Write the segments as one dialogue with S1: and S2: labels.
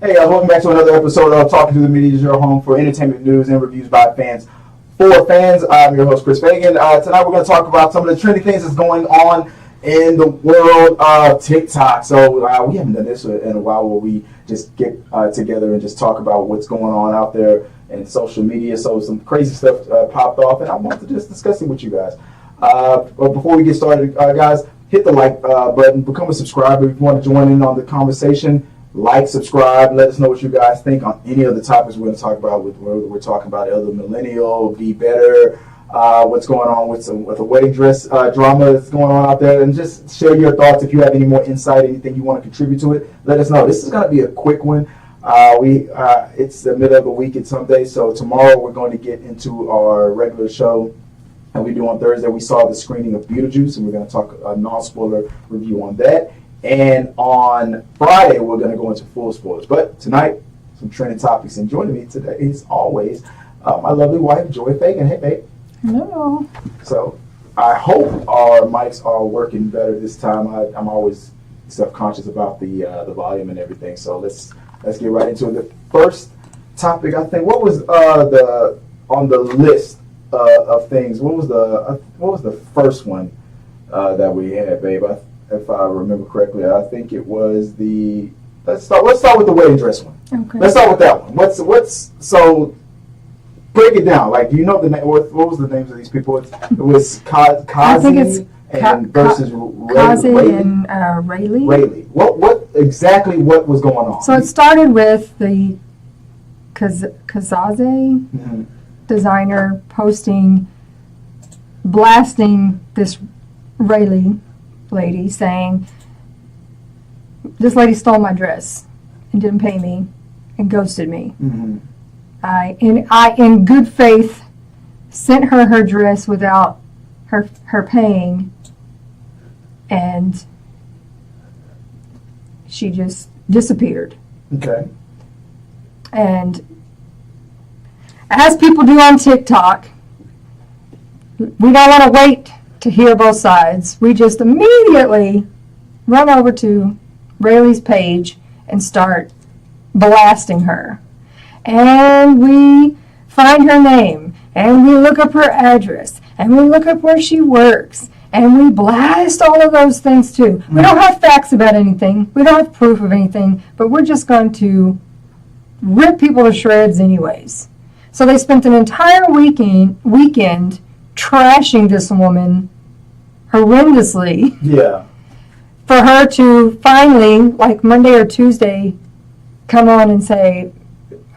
S1: Hey guys, welcome back to another episode of Talking to the Media, your home for entertainment news and reviews by fans for fans. I'm your host, Chris Fagan. Tonight we're going to talk about some of the trendy things that's going on in the world of TikTok. So we haven't done this in a while where we just get together and just talk about what's going on out there in social media. So some crazy stuff popped off, and I want to just discuss it with you guys. But before we get started, guys, hit the like button, become a subscriber if you want to join in on the conversation. Like, subscribe, let us know what you guys think on any of the topics we're going to talk about. We're talking about other Millennial, Be Better, what's going on with the wedding dress drama that's going on out there, and just share your thoughts. If you have any more insight, anything you want to contribute to it, let us know. This is going to be a quick one. It's the middle of the week at some day, so tomorrow we're going to get into our regular show. And we do on Thursday. We saw the screening of Beetlejuice, and we're going to talk a non-spoiler review on that. And on Friday, we're going to go into full spoilers. But tonight, some trending topics. And joining me today is always my lovely wife, Joy Fagan. Hey, babe.
S2: Hello.
S1: So I hope our mics are working better this time. I'm always self-conscious about the volume and everything. So let's get right into it. The first topic, I think, what was on the list of things? What was the first one that we had, babe? If I remember correctly, I think it was the. Let's start with the wedding dress one.
S2: Okay.
S1: Let's start with that one. What's so? Break it down. Like, do you know the name? What was the names of these people? It was Casze versus
S2: Casze and Raylee.
S1: Raylee. What exactly what was going on?
S2: So it started with the Casze designer blasting this Raylee lady, saying, this lady stole my dress and didn't pay me and ghosted me.
S1: Mm-hmm.
S2: I in good faith sent her dress without her paying, and she just disappeared.
S1: Okay.
S2: And as people do on TikTok, we don't want to wait to hear both sides. We just immediately run over to Raylee's page and start blasting her. And we find her name, and we look up her address, and we look up where she works, and we blast all of those things too. We don't have facts about anything. We don't have proof of anything, but we're just going to rip people to shreds anyways. So they spent an entire weekend trashing this woman horrendously.
S1: Yeah.
S2: For her to finally, like Monday or Tuesday, come on and say,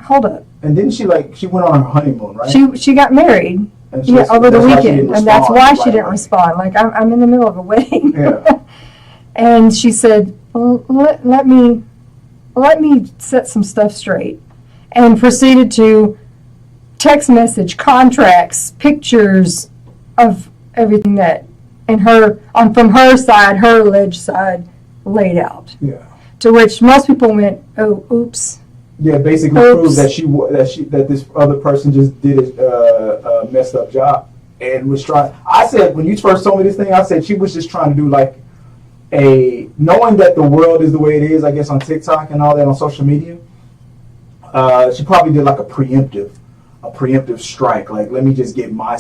S2: hold up.
S1: And didn't she went on her honeymoon, right?
S2: She got married over the weekend, and that's why she didn't respond. Like, I'm in the middle of a wedding.
S1: Yeah.
S2: And she said, well, let me set some stuff straight, and proceeded to text message, contracts, pictures of everything that from her side, her alleged side, laid out.
S1: Yeah.
S2: To which most people went, oh, oops.
S1: Yeah, basically proves that this other person just did a messed up job and was trying. I said, when you first told me this thing, I said she was just trying to do knowing that the world is the way it is, I guess, on TikTok and all that on social media. She probably did like a preemptive strike. Like, let me just get my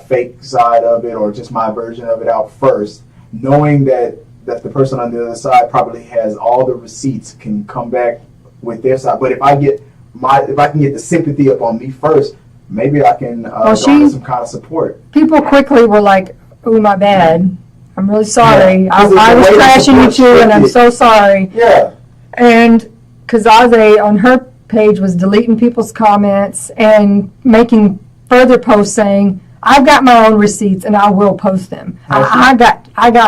S1: fake side of it, or just my version of it out first, knowing that the person on the other side probably has all the receipts, can come back with their side. But if I can get the sympathy up on me first, maybe I can garner some kind of support.
S2: People quickly were like, "Oh, my bad. I'm really sorry. Yeah. I was trashing you too, and I'm so sorry."
S1: Yeah.
S2: And Casze on her page was deleting people's comments and making further posts saying, "I've got my own receipts and I will post them. I got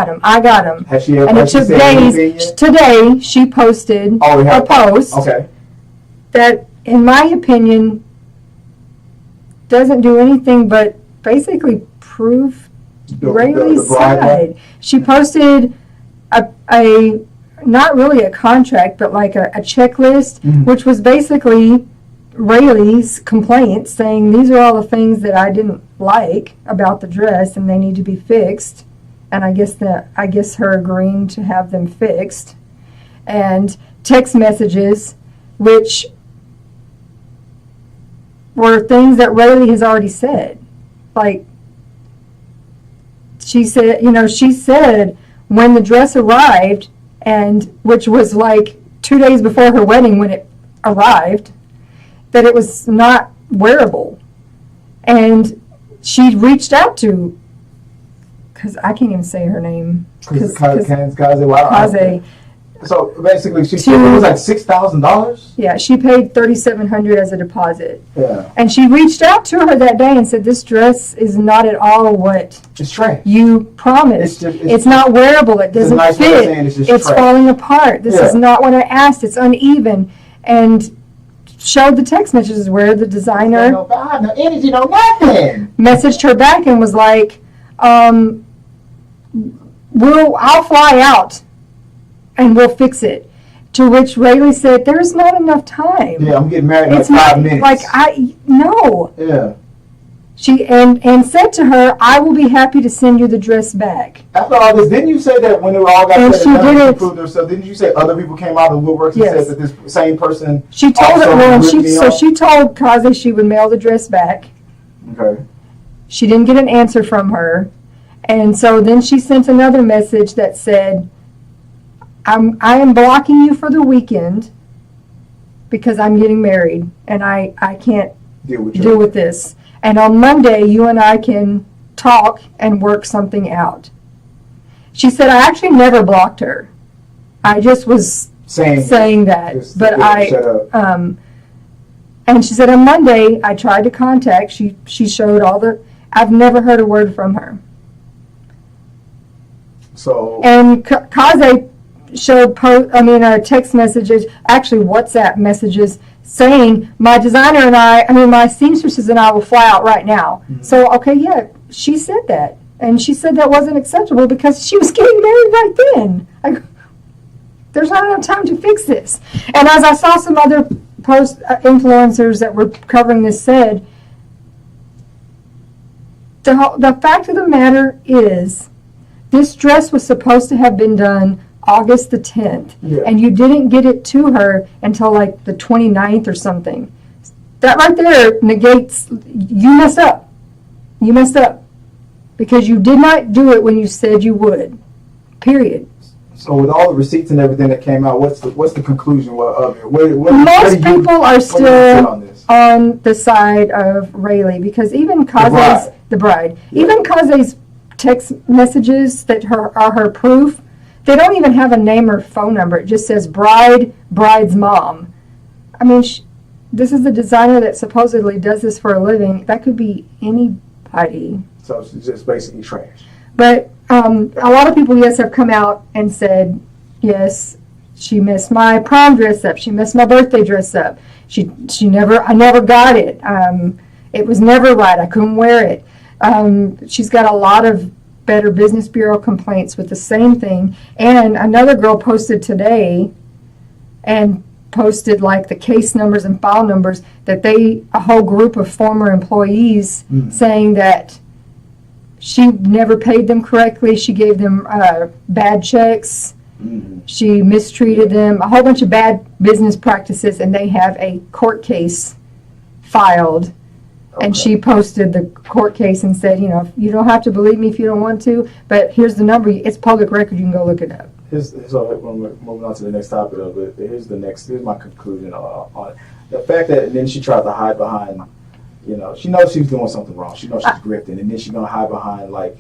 S2: them."
S1: Has she ever?
S2: And it took days. Today she posted a post that, in my opinion, doesn't do anything but basically prove Raylee's side. She posted a not really a contract, but like a checklist, which was basically Raylee's complaints saying these are all the things that I didn't like about the dress and they need to be fixed. And I guess her agreeing to have them fixed. And text messages, which were things that Raylee has already said. Like, she said when the dress arrived, and which was like 2 days before her wedding when it arrived, that it was not wearable. And she reached out to, because I can't even say her name.
S1: Casze. So basically, it was like $6,000.
S2: Yeah, she paid $3,700 as a deposit.
S1: Yeah.
S2: And she reached out to her that day and said, "This dress is not at all what you promised. It's not wearable. It doesn't fit. It's falling apart. This is not what I asked. It's uneven." And showed the text messages where the designer messaged her back and was like, "I'll fly out and we'll fix it." To which Raylee said, "There's not enough time.
S1: Yeah, I'm getting married in like 5 minutes.
S2: Like, no."
S1: Yeah.
S2: She and said to her, "I will be happy to send you the dress back."
S1: After all this, didn't you say that when it all got said and done, she proved herself? Didn't you say other people came out of the woodworks and said that this same person?
S2: She told her. She told Casze she would mail the dress back.
S1: Okay.
S2: She didn't get an answer from her, and so then she sent another message that said, I am blocking you for the weekend because I'm getting married and I can't deal with this. And on Monday, you and I can talk and work something out." She said, "I actually never blocked her. I just was saying that." And she said, "On Monday, I tried to contact." She showed I've never heard a word from her.
S1: So. And
S2: Casze showed text messages, actually WhatsApp messages, saying my seamstresses and I will fly out right now. Mm-hmm. So, okay, yeah, she said that. And she said that wasn't acceptable because she was getting married right then. There's not enough time to fix this. And as I saw some other influencers that were covering this said, the fact of the matter is this dress was supposed to have been done August the 10th, and you didn't get it to her until like the 29th or something. That right there negates, you messed up. You messed up. Because you did not do it when you said you would. Period.
S1: So with all the receipts and everything that came out, what's the conclusion of it?
S2: Most people are still on the side of Raylee, because even Case's, the bride, even Case's text messages that are her proof, they don't even have a name or phone number. It just says bride's mom. I mean, this is the designer that supposedly does this for a living. That could be anybody.
S1: So it's just basically trash.
S2: But a lot of people, yes, have come out and said, yes, she messed my prom dress up. She messed my birthday dress up. I never got it. It was never right. I couldn't wear it. She's got a lot of Better Business Bureau complaints with the same thing. And another girl posted today and posted like the case numbers and file numbers that a whole group of former employees saying that she never paid them correctly. She gave them bad checks. She mistreated them, a whole bunch of bad business practices, and they have a court case filed. And she posted the court case and said, you don't have to believe me if you don't want to, but here's the number. It's public record. You can go look it up.
S1: So moving on to the next topic, but here's my conclusion on it. The fact that then she tried to hide behind, she knows she's doing something wrong. She knows she's grifting, and then she's going to hide behind like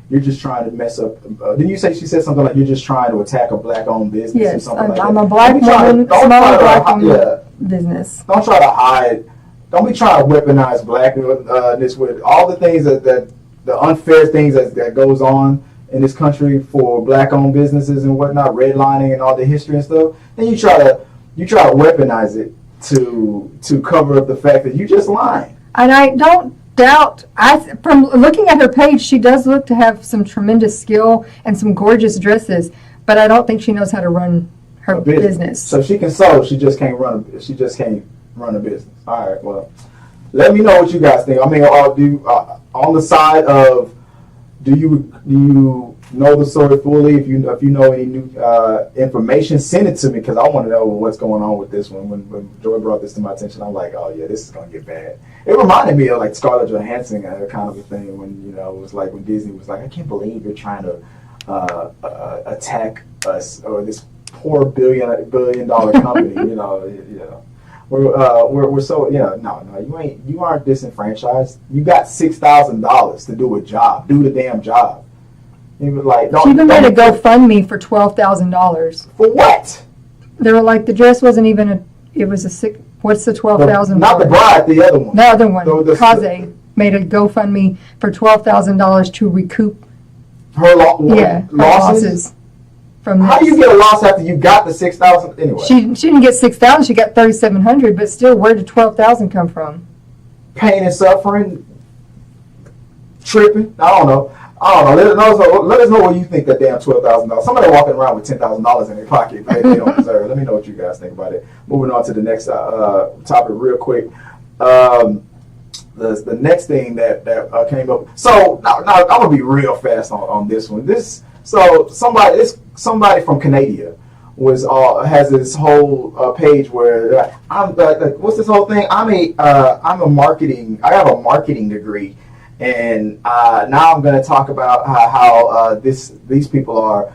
S1: you're just trying to mess up. Didn't you say she said something like you're just trying to attack a black-owned business?
S2: Yes,
S1: or something like
S2: I'm
S1: that?
S2: a black woman, small black-owned business.
S1: Don't try to hide. Don't be trying to weaponize blackness with all the things that the unfair things that goes on in this country for black-owned businesses and whatnot, redlining and all the history and stuff. Then you try to weaponize it to cover up the fact that you just lying.
S2: And I don't doubt. From looking at her page, she does look to have some tremendous skill and some gorgeous dresses, but I don't think she knows how to run her business.
S1: So she can sew. She just can't run. She just can't run a business. All right, well, let me know what you guys think. I mean, on the side of, do you know the story fully? If you know any new information, send it to me because I want to know what's going on with this one. When Joy brought this to my attention, I'm like, oh yeah, this is gonna get bad. It reminded me of like Scarlett Johansson kind of a thing when it was like when Disney was like, I can't believe you're trying to attack us or this poor billion dollar company. We're so no, you aren't disenfranchised. You got $6,000 to do a job. Do the damn job. Even like
S2: She even made a GoFundMe for $12,000.
S1: For what?
S2: They were like, the dress wasn't even it was what's the $12,000?
S1: Not the bride, the other one.
S2: The other one,
S1: Casze,
S2: made a GoFundMe for $12,000 to recoup
S1: her
S2: losses from this.
S1: How do you get a loss after you got the $6,000 anyway?
S2: She didn't get $6,000, she got $3,700, but still, where did $12,000 come from?
S1: Pain and suffering, tripping. I don't know. Let us know what you think that damn $12,000. Somebody walking around with $10,000 in their pocket they don't deserve. Let me know what you guys think about it. Moving on to the next topic real quick. The next thing that came up. So now I'm gonna be real fast on this one. Somebody from Canada has this whole page where I'm what's this whole thing? I have a marketing degree. And now I'm going to talk about how these people are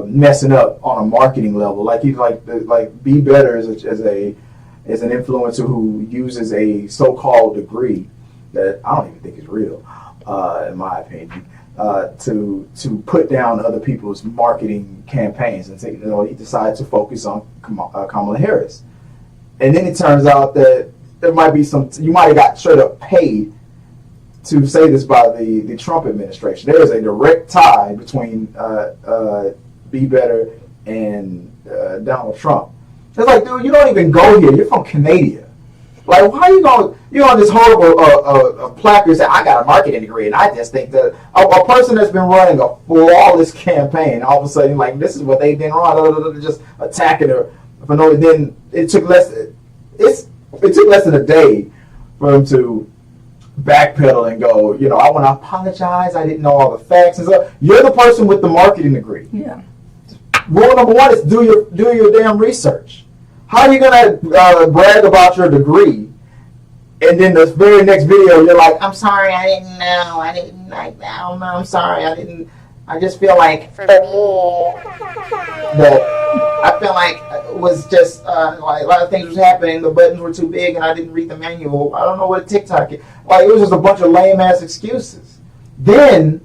S1: messing up on a marketing level. Like Be Better is an influencer who uses a so-called degree that I don't even think is real, in my opinion, to put down other people's marketing campaigns. And he decided to focus on Kamala Harris. And then it turns out that there might be you might have got straight up paid to say this by the Trump administration. There is a direct tie between Be Better and Donald Trump. It's like, dude, you don't even go here. You're from Canada. Like, why you on this horrible placard say, I got a marketing degree, and I just think that a person that's been running a flawless campaign, all of a sudden, like, this is what they've been wrong, just attacking her for no. Then it took less than a day for them to backpedal and go, I want to apologize. I didn't know all the facts and stuff. You're the person with the marketing degree.
S2: Yeah.
S1: Rule number one is do your damn research. How are you gonna brag about your degree, and then the very next video you're like, I'm sorry, I didn't know. I don't know. I'm sorry, I didn't. I just feel like for me that I feel like it was just like a lot of things was happening. The buttons were too big, and I didn't read the manual. I don't know what TikTok is. Like, it was just a bunch of lame ass excuses. Then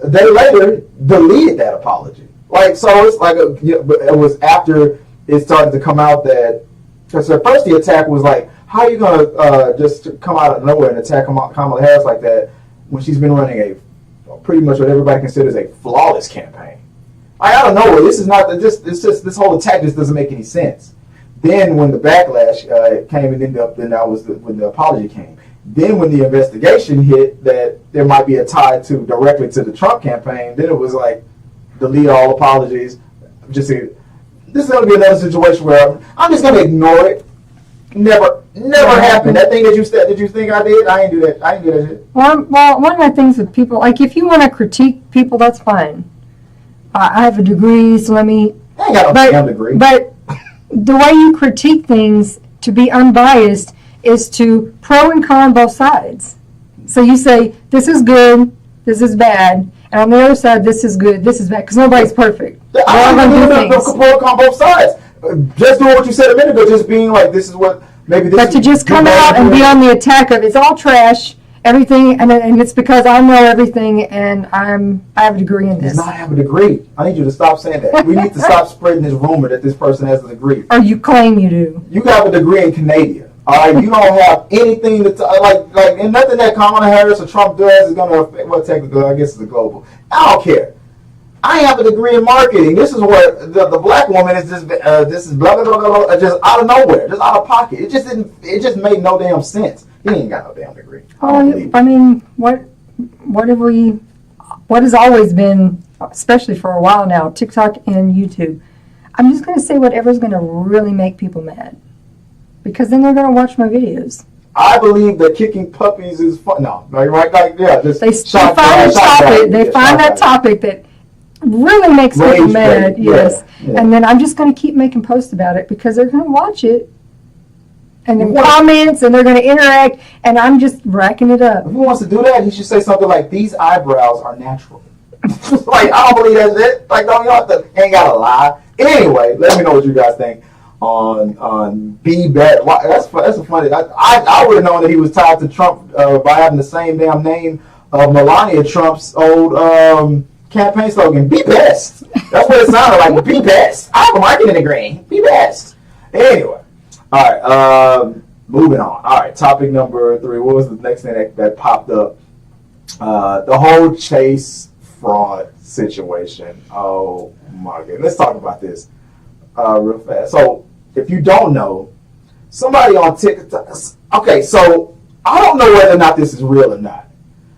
S1: they later deleted that apology. Like, so it's like it was after it started to come out that, because at first the attack was like, how are you gonna just come out of nowhere and attack Kamala Harris like that when she's been running pretty much what everybody considers a flawless campaign? I don't know. This is not just. It's just this whole attack just doesn't make any sense. Then when the backlash came, and then that was when the apology came. Then when the investigation hit that there might be a tie directly to the Trump campaign, then it was like delete all apologies. This is going to be another situation where I'm just going to ignore it. Never happened. That thing that you think I did, I ain't do that. I ain't do that shit.
S2: Well, one of the things with people, like, if you want to critique people, that's fine. I have a degree, so let me.
S1: I ain't got no damn degree.
S2: But the way you critique things, to be unbiased, is to pro and con both sides. So you say, this is good, this is bad, and on the other side, this is good, this is bad, because nobody's perfect.
S1: I don't even do pro and con both sides. Just doing what you said a minute ago, just being like, this is what, maybe this
S2: But to just come out and be on the attack of, it's all trash, everything, and it's because I know everything, and I have a degree in this.
S1: Does not have a degree. I need you to stop saying that. We need to stop spreading this rumor that this person has a degree.
S2: Or you claim you do.
S1: You have a degree in Canada. All right, you don't have anything to like, and nothing that Kamala Harris or Trump does is going to affect. Well, technically, I guess it's global. I don't care. I have a degree in marketing. This is where the black woman is just this is blah blah blah blah, just out of nowhere, just out of pocket. It just made no damn sense. He ain't got no damn degree.
S2: I mean, what has always been, especially for a while now, TikTok and YouTube. I'm just going to say whatever's going to really make people mad. because then they're going to watch my videos.
S1: I believe that kicking puppies is fun. No, right? Like, yeah, just
S2: They find a topic. They find that topic that really makes people mad. Yes, yeah. And then I'm just going to keep making posts about it because they're going to watch it, and then comments, and they're going to interact, and I'm just racking it up.
S1: If he wants to do that, he should say something like, "These eyebrows are natural." Like, I don't believe that's it. Like, don't y'all ain't gotta lie. Anyway, let me know what you guys think on B Bet. That's a funny. I would have known that he was tied to Trump by having the same damn name of Melania Trump's old campaign slogan. Be best. That's what it sounded like. Be best. I have a marketing degree. Be best. Anyway, all right. Moving on. All right. Topic number 3. What was the next thing that popped up? The whole Chase fraud situation. Oh my goodness. Let's talk about this real fast. So, if you don't know, somebody on TikTok. Okay, so I don't know whether or not this is real or not,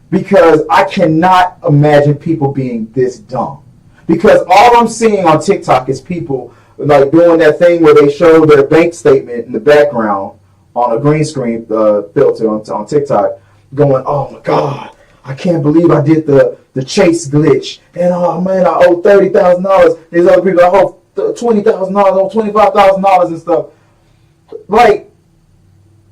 S1: because I cannot imagine people being this dumb. Because all I'm seeing on TikTok is people like doing that thing where they show their bank statement in the background on a green screen filter on TikTok, going, "Oh my God, I can't believe I did the Chase glitch, and oh man, I owe $30,000. There's other people I owe $20,000, owe $25,000 and stuff." Like,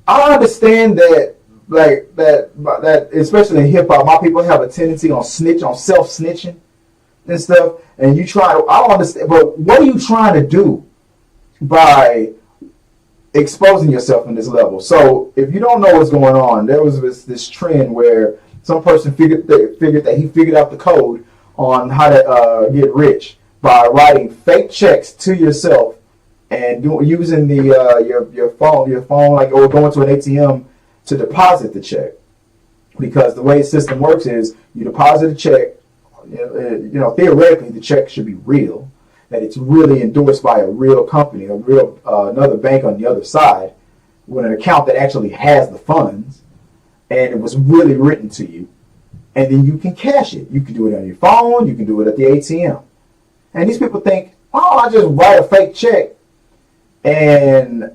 S1: I understand that, like that, especially in hip hop, my people have a tendency on self snitching and stuff. And I don't understand, but what are you trying to do by exposing yourself in this level? So if you don't know what's going on, there was this trend where some person figured out the code on how to get rich by writing fake checks to yourself and using your phone like, or going to an ATM to deposit the check. Because the way the system works is you deposit a check, theoretically the check should be real, that it's really endorsed by a real company, another bank on the other side, with an account that actually has the funds, and it was really written to you, and then you can cash it. You can do it on your phone. You can do it at the ATM. And these people think, "Oh, I just write a fake check and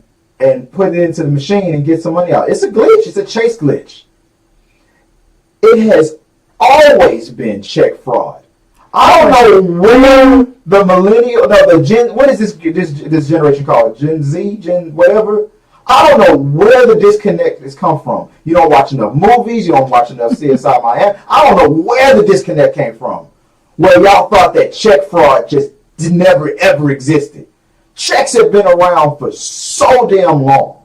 S1: put it into the machine and get some money out." It's a glitch. It's a Chase glitch. It has always been check fraud. I don't know where the millennial, the Gen, what is this generation called? Gen Z, Gen whatever. I don't know where the disconnect has come from. You don't watch enough movies. You don't watch enough CSI Miami. I don't know where the disconnect came from, where y'all thought that check fraud just never ever existed. Checks have been around for so damn long.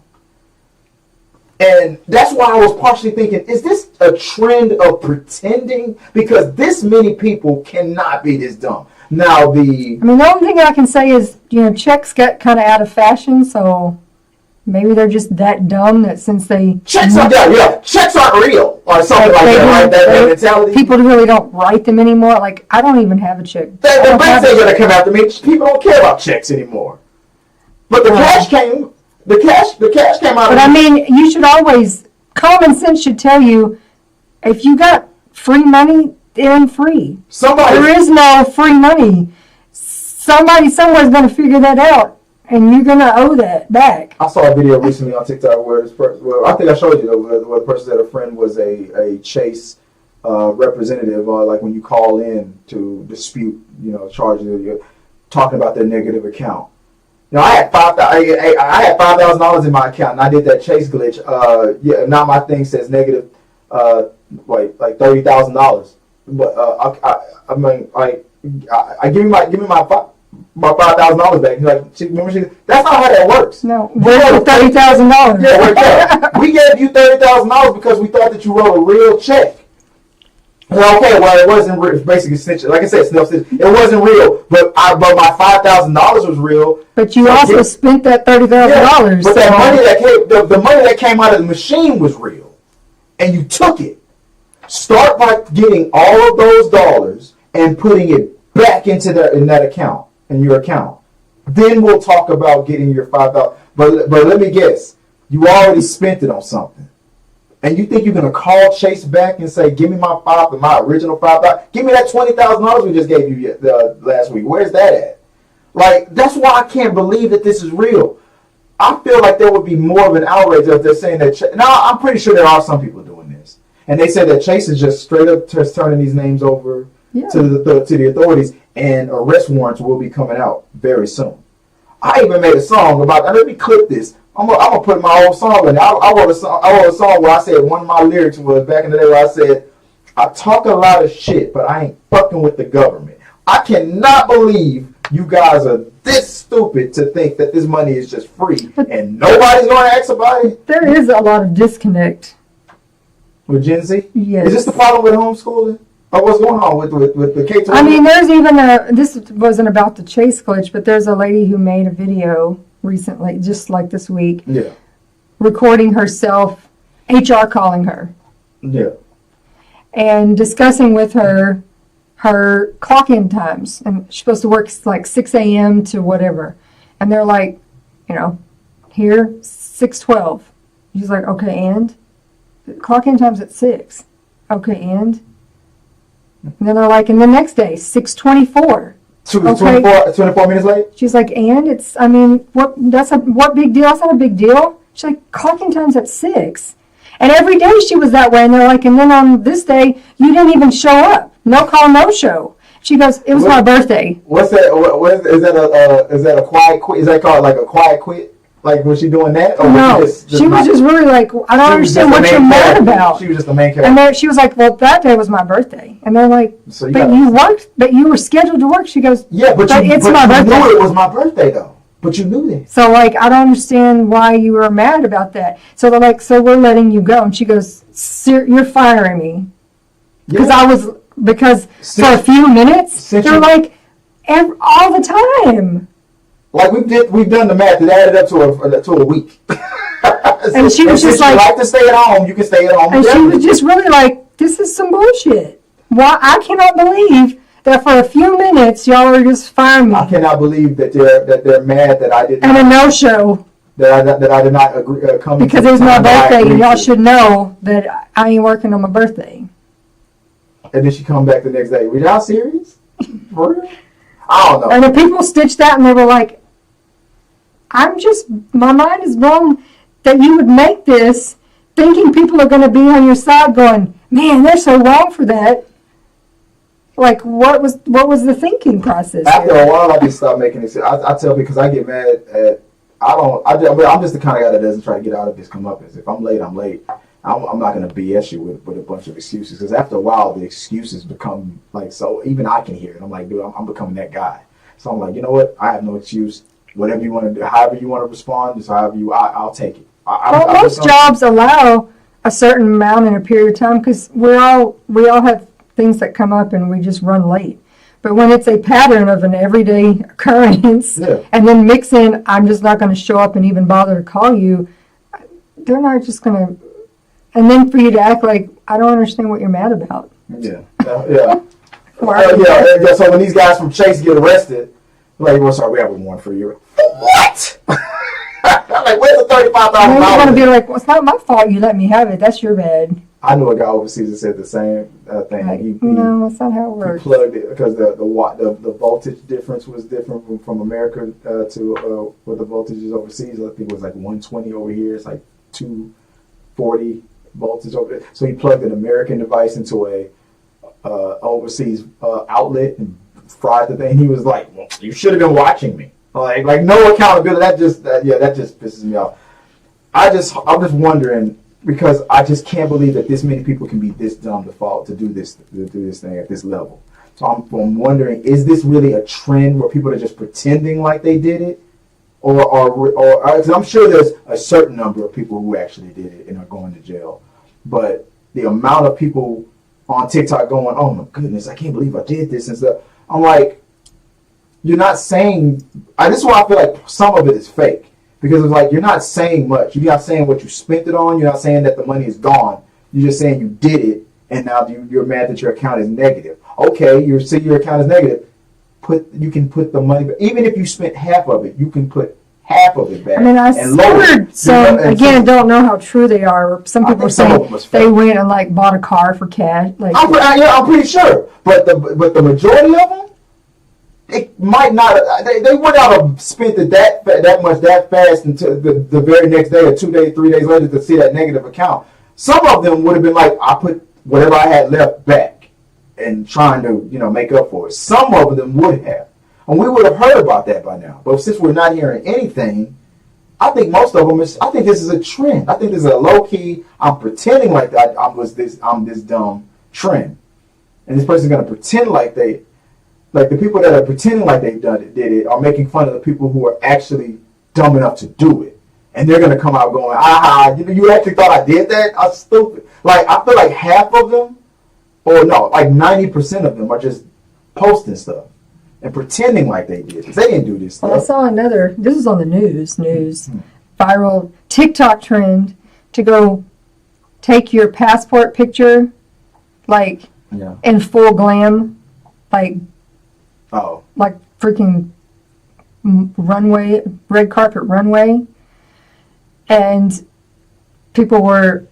S1: And that's why I was partially thinking, is this a trend of pretending? Because this many people cannot be this dumb. Now the
S2: only thing I can say is, checks got kind of out of fashion, so maybe they're just that dumb that since they...
S1: Checks aren't real, or something like that, right? That mentality.
S2: People really don't write them anymore. Like, I don't even have a check.
S1: The banks ain't going to come after me. People don't care about checks anymore. But the cash came... The cash came out.
S2: But you should always, common sense should tell you, if you got free money, it ain't free. There is no free money. Somebody somewhere's going to figure that out, and you're going to owe that back.
S1: I saw a video recently on TikTok where I think I showed you where the person said a friend was a Chase representative, like when you call in to dispute, charges, you're talking about their negative account. I had $5,000 in my account, and I did that Chase glitch. Now my thing says negative, like $30,000. But I give me my $5,000 back. He's like, that's not how that works.
S2: No, where's the $30,000?
S1: Yeah, right there. We gave you $30,000 because we thought that you wrote a real check. Okay, well, it wasn't real. Basically, snitching. Like I said, it wasn't real. But my $5,000 was real.
S2: But you also spent that $30,000. Yeah,
S1: but that money that came, the money that came out of the machine was real, and you took it. Start by getting all of those dollars and putting it back into that account, in your account. Then we'll talk about getting your $5,000. But let me guess, you already spent it on something. And you think you're going to call Chase back and say, give me my original $5,000? Give me that $20,000 we just gave you last week. Where's that at? Like, that's why I can't believe that this is real. I feel like there would be more of an outrage if they're saying that. Now, I'm pretty sure there are some people doing this, and they say that Chase is just straight up just turning these names over to the authorities, and arrest warrants will be coming out very soon. I even made a song about. Let me clip this. I'm gonna put my old song in. I wrote a song where I said one of my lyrics was back in the day where I said, "I talk a lot of shit, but I ain't fucking with the government." I cannot believe you guys are this stupid to think that this money is just free and nobody's going to ask about it.
S2: There is a lot of disconnect
S1: with Gen Z.
S2: Yes.
S1: Is this the problem with homeschooling? Or what's going on with the K-12?
S2: I mean, there's even this wasn't about the Chase glitch, but there's a lady who made a video recently, just like this week, recording herself, HR calling her.
S1: Yeah.
S2: And discussing with her clock-in times. And she's supposed to work like 6 a.m. to whatever. And they're like, here, 6:12. She's like, okay, and? Clock-in time's at 6. Okay, and? And then they're like, and the next day, 6:24.
S1: 24 minutes late?
S2: She's like, and it's, I mean, what big deal? That's not a big deal. She's like, clocking time's at 6. And every day she was that way. And they're like, and then on this day, you didn't even show up. No call, no show. She goes, it was my birthday.
S1: What's that? Is that a quiet quit? Is that called like a quiet quit? Like, was she doing that? Or
S2: no, she was just really like, I don't understand what you're mad about.
S1: She was just the main character.
S2: And then she was like, well, that day was my birthday. And they're like, you worked, but you were scheduled to work. She goes,
S1: yeah, but
S2: it's my birthday.
S1: You knew it was my birthday, though. But you knew that.
S2: So, like, I don't understand why you were mad about that. So they're like, so we're letting you go. And she goes, you're firing me. Because for a few minutes, they're like, all the time.
S1: Like we've done the math. It added up to a week.
S2: And she was just like,
S1: you like to stay at home, you can stay at home.
S2: And she was just really like, this is some bullshit. Why? I cannot believe that for a few minutes y'all are just firing me.
S1: I cannot believe that they're mad that I did not.
S2: And a no-show.
S1: That I did not agree, come.
S2: Because it was my birthday, and y'all should know that I ain't working on my birthday.
S1: And then she come back the next day. Were y'all serious? For real? I don't know.
S2: And the people stitched that, and they were like, my mind is blown that you would make this thinking people are going to be on your side going, man, they're so wrong for that. Like, what was the thinking process?
S1: After a while, I just stopped making it. I tell because I get mad at, I'm just the kind of guy that doesn't try to get out of this comeuppance. If I'm late, I'm late. I'm not going to BS you with a bunch of excuses, because after a while the excuses become like, so even I can hear it. I'm like, dude, I'm becoming that guy. So I'm like, you know what? I have no excuse. Whatever you want to do, however you want to respond, just however I'll take it.
S2: Most jobs allow a certain amount in a period of time, because we all have things that come up and we just run late. But when it's a pattern of an everyday occurrence, and then mix in, I'm just not going to show up and even bother to call you, they're not just going to. And then for you to act like, I don't understand what you're mad about.
S1: Yeah. So when these guys from Chase get arrested, like, well, sorry, we have a warrant for you. What? Like, where's the $35,000?
S2: You're going to be like, well, it's not my fault you let me have it. That's your bad.
S1: I knew a guy overseas that said the same thing.
S2: Like, no, that's not how it works.
S1: He plugged it because the voltage difference was different from America to what the voltage is overseas. I think it was like 120 over here. It's like 240 voltage over there. So he plugged an American device into a overseas outlet and fried the thing. He was like, well, you should have been watching me. Like no accountability. That just pisses me off. I'm just wondering, because I just can't believe that this many people can be this dumb to do this thing at this level. So I'm wondering, is this really a trend where people are just pretending like they did it, or because I'm sure there's a certain number of people who actually did it and are going to jail, but the amount of people on TikTok going, oh my goodness, I can't believe I did this and stuff. I'm like, you're not saying. This is why I feel like some of it is fake. Because it's like, you're not saying much. You're not saying what you spent it on. You're not saying that the money is gone. You're just saying you did it, and now you're mad that your account is negative. Okay, you say your account is negative. You can put the money back. Even if you spent half of it, you can put half of it back.
S2: I mean, I heard some, again, don't know how true they are. Some people are saying they went and like bought a car for cash. Like,
S1: I'm pretty sure. But the majority of them, it might not. They would not have spent it that much that fast until the very next day or 2 days, 3 days later to see that negative account. Some of them would have been like, I put whatever I had left back and trying to make up for it. Some of them would have, and we would have heard about that by now. But since we're not hearing anything, I think most of them I think this is a trend. I think this is a low key. I'm pretending like that. I'm this dumb trend, and this person's gonna pretend like they. Like the people that are pretending like they did it are making fun of the people who are actually dumb enough to do it. And they're going to come out going, you actually thought I did that? I'm stupid. Like, I feel like half of them, or no, like 90% of them are just posting stuff and pretending like they did this. They didn't do this stuff.
S2: Well, I saw this is on the news, viral TikTok trend to go take your passport picture, like, in full glam, like, like freaking runway, red carpet runway. And people were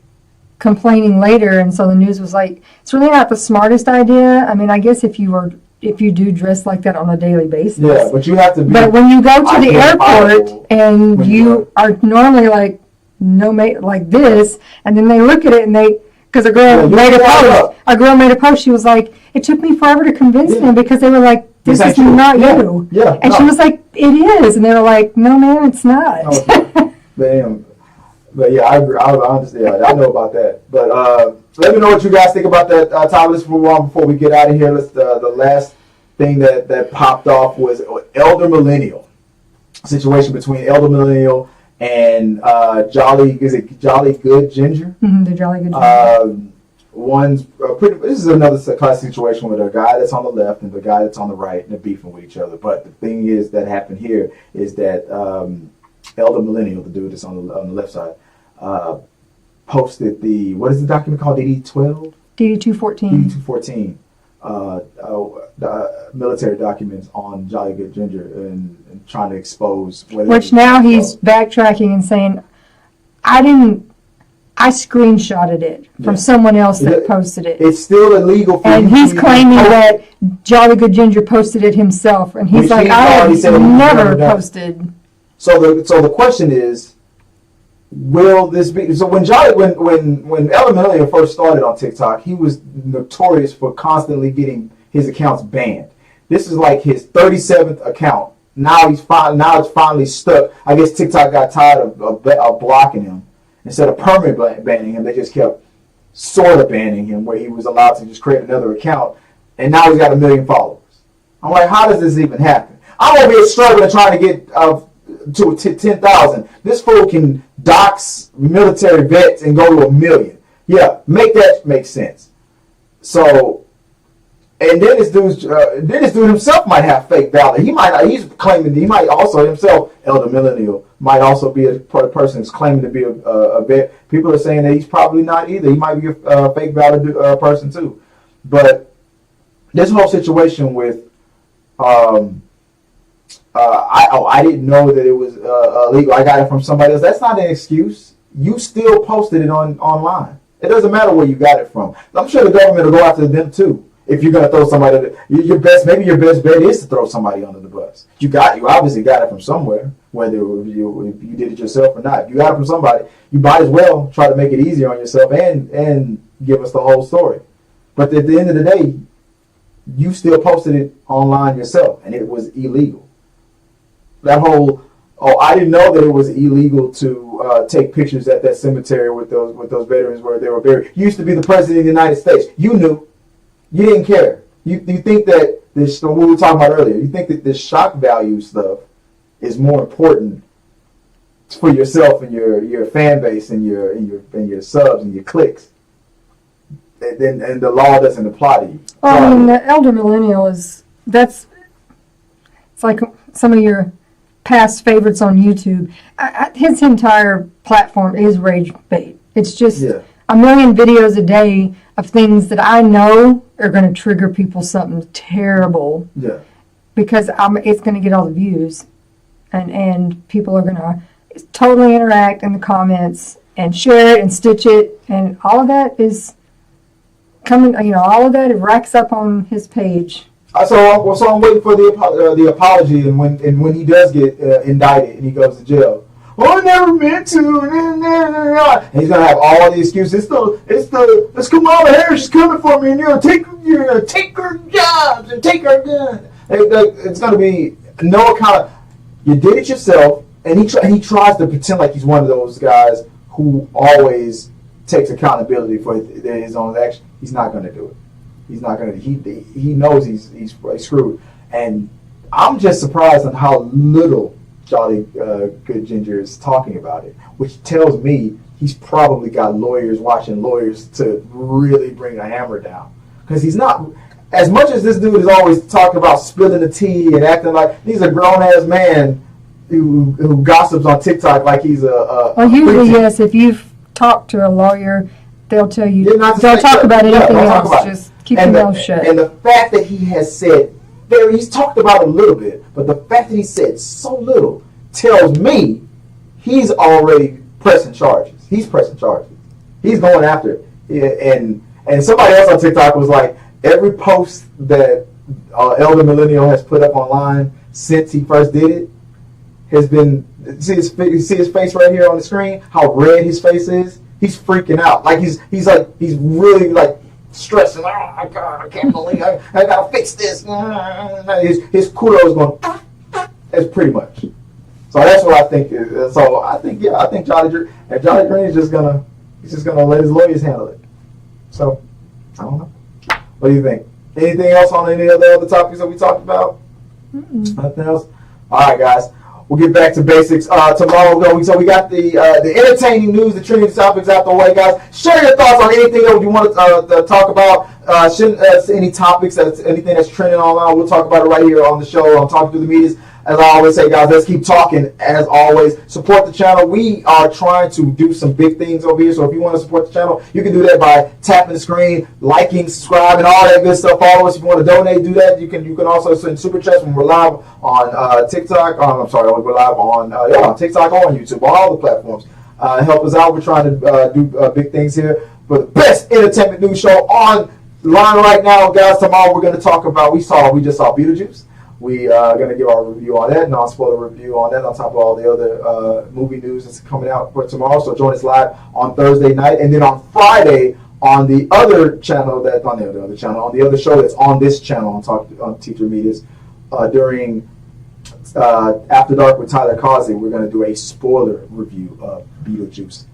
S2: complaining later, and so the news was like, it's really not the smartest idea. I mean, I guess if you do dress like that on a daily basis.
S1: Yeah, but you have to be.
S2: But when you go to the airport and you are normally like like this, and then they look at it and because a girl made a post, she was like, it took me forever to convince them because they were like, this is not you.
S1: Yeah.
S2: And she was like, it is. And they were like, no, man, it's not.
S1: But yeah, I agree. I understand. I know about that. But let me know what you guys think about that topic. Let's move on before we get out of here. The last thing that popped off was Elder Millennial. Situation between Elder Millennial and Jolly Good Ginger?
S2: Mm-hmm, the Jolly Good Ginger.
S1: This is another classic situation with a guy that's on the left and the guy that's on the right, and they're beefing with each other. But the thing is that happened here is that Elder Millennial, the dude that's on the left side, posted what is the document called? DD-12?
S2: DD-214.
S1: DD-214. Military documents on Jolly Good Ginger and trying to expose.
S2: Which now he's backtracking and saying, I screenshotted it from someone else that posted it.
S1: It's still illegal for
S2: and he's claiming that Jolly Good Ginger posted it himself. And he's like, I never posted.
S1: So the question is, will this be? So when Elder Millennial first started on TikTok, he was notorious for constantly getting his accounts banned. This is like his 37th account. Now it's finally stuck. I guess TikTok got tired of blocking him. Instead of permanently banning him, they just kept sort of banning him, where he was allowed to just create another account, and now he's got 1 million followers. I'm like, how does this even happen? I'm over here struggling trying to get to 10,000. This fool can dox military vets and go to 1 million. Yeah, make that make sense. So, and then this dude himself might have fake valor. He's claiming he might also himself, Elder Millennial, might also be a person who's claiming to be a vet. People are saying that he's probably not either. He might be a fake valor person too. But this whole situation with I didn't know that it was illegal. I got it from somebody else. That's not an excuse. You still posted it online. It doesn't matter where you got it from. I'm sure the government will go after them too. If you're gonna throw somebody, your best bet is to throw somebody under the bus. You obviously got it from somewhere, whether if you did it yourself or not. If you got it from somebody, you might as well try to make it easier on yourself and give us the whole story. But at the end of the day, you still posted it online yourself, and it was illegal. That whole I didn't know that it was illegal to take pictures at that cemetery with those veterans where they were buried. You used to be the president of the United States. You knew. You didn't care. You think that this, what we were talking about earlier, you think that this shock value stuff is more important for yourself and your fan base and your subs and your clicks, and the law doesn't apply to you.
S2: Well, I mean, the Elder Millennial it's like some of your past favorites on YouTube. His entire platform is rage bait. It's just a million videos a day of things that I know are going to trigger people something terrible. Yeah. Because it's going to get all the views, and people are going to totally interact in the comments and share it and stitch it, and all of that is coming. All of that it racks up on his page.
S1: So I'm waiting for the apology, and when he does get indicted and he goes to jail. Oh, I never meant to. And he's gonna have all the excuses. It's Kamala Harris is coming for me, and you're gonna take her jobs and take her gun. It's gonna be no account. You did it yourself, and he tries to pretend like he's one of those guys who always takes accountability for his own action. He's not gonna do it. He's not gonna. He knows he's screwed, and I'm just surprised on how little Jolly Good Ginger is talking about it, which tells me he's probably got lawyers watching lawyers to really bring a hammer down. Because he's not, as much as this dude is always talking about spilling the tea and acting like he's a grown ass man who gossips on TikTok like he's a
S2: well, usually yes. If you've talked to a lawyer, they'll tell you don't talk about anything else. Just keep your mouth shut.
S1: And the fact that he has said. He's talked about it a little bit, but the fact that he said so little tells me he's already pressing charges. He's pressing charges. He's going after it. And somebody else on TikTok was like, every post that Elder Millennial has put up online since he first did it has been, see his face right here on the screen, how red his face is? He's freaking out. Like he's really like stressing, oh my God, I can't believe I gotta fix this. His kudos going, that's pretty much. So that's what I think. So I think Jolly Green is just gonna let his lawyers handle it. So I don't know. What do you think? Anything else on any of the other topics that we talked about? Nothing else. All right, guys. We'll get back to basics tomorrow. So we got the entertaining news, the trending topics out the way, guys. Share your thoughts on anything that you want to talk about. Any topics, anything that's trending online, we'll talk about it right here on the show. I'm talking to the medias. As I always say, guys, let's keep talking. As always, support the channel. We are trying to do some big things over here. So if you want to support the channel, you can do that by tapping the screen, liking, subscribing, all that good stuff. Follow us. If you want to donate, do that. You can also send super chats when we're live on TikTok. We're live on TikTok or on YouTube, on all the platforms. Help us out. We're trying to do big things here for the best entertainment news show online right now, guys. Tomorrow we're going to talk about. We just saw Beetlejuice. We are going to give our review on that, non-spoiler review on that, on top of all the other movie news that's coming out for tomorrow. So join us live on Thursday night, and then on Friday on the other channel on the other show that's on this channel on Teacher Medias during After Dark with Tyler Casze, we're going to do a spoiler review of Beetlejuice.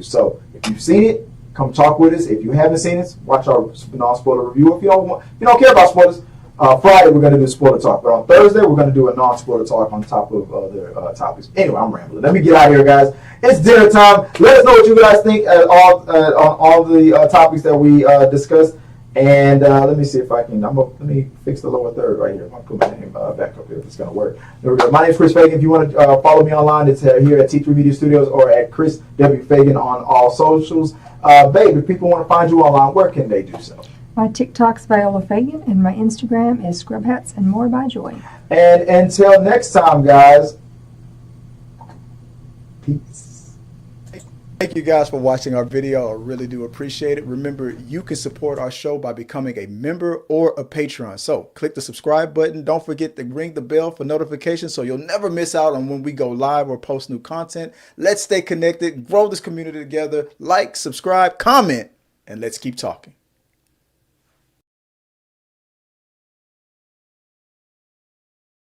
S1: So if you've seen it, come talk with us. If you haven't seen it, watch our non-spoiler review. If you don't care about spoilers. Friday, we're going to do spoiler talk, but on Thursday, we're going to do a non-spoiler talk on top of other topics. Anyway, I'm rambling. Let me get out of here, guys. It's dinner time. Let us know what you guys think on all the topics that we discussed. And let me see if I can. Let me fix the lower third right here. I'm going to put my name back up here if it's going to work. There we go. My name is Chris Fagan. If you want to follow me online, it's here at T3 Media Studios or at Chris W. Fagan on all socials. Babe, if people want to find you online, where can they do so?
S2: My TikTok's Viola Fagan, and my Instagram is Scrub Hats and More by Joy.
S1: And until next time, guys, peace.
S3: Thank you guys for watching our video. I really do appreciate it. Remember, you can support our show by becoming a member or a patron. So click the subscribe button. Don't forget to ring the bell for notifications so you'll never miss out on when we go live or post new content. Let's stay connected, grow this community together. Like, subscribe, comment, and let's keep talking.